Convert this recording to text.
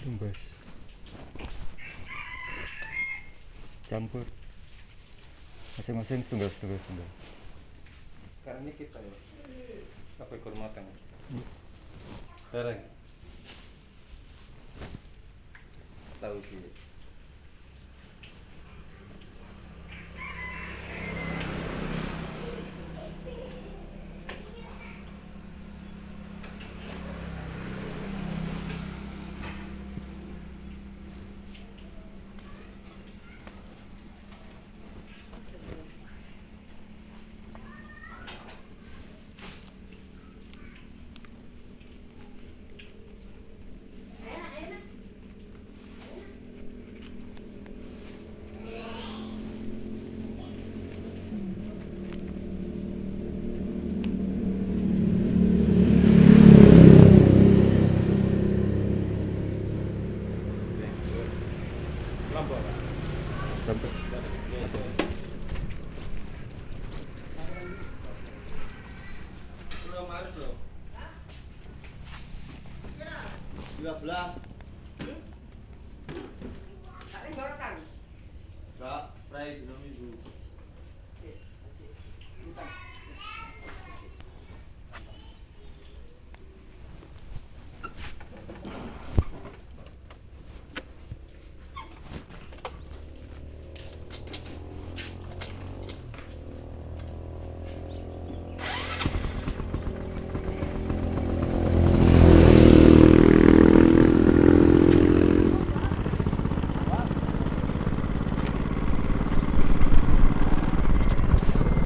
tumbas campur masing-masing setunggal Karena ini kita ya sampai kurang matang bareng tahu sih sampai belum harus loh 12 Tak ini baru kan? Kak, Prai, belum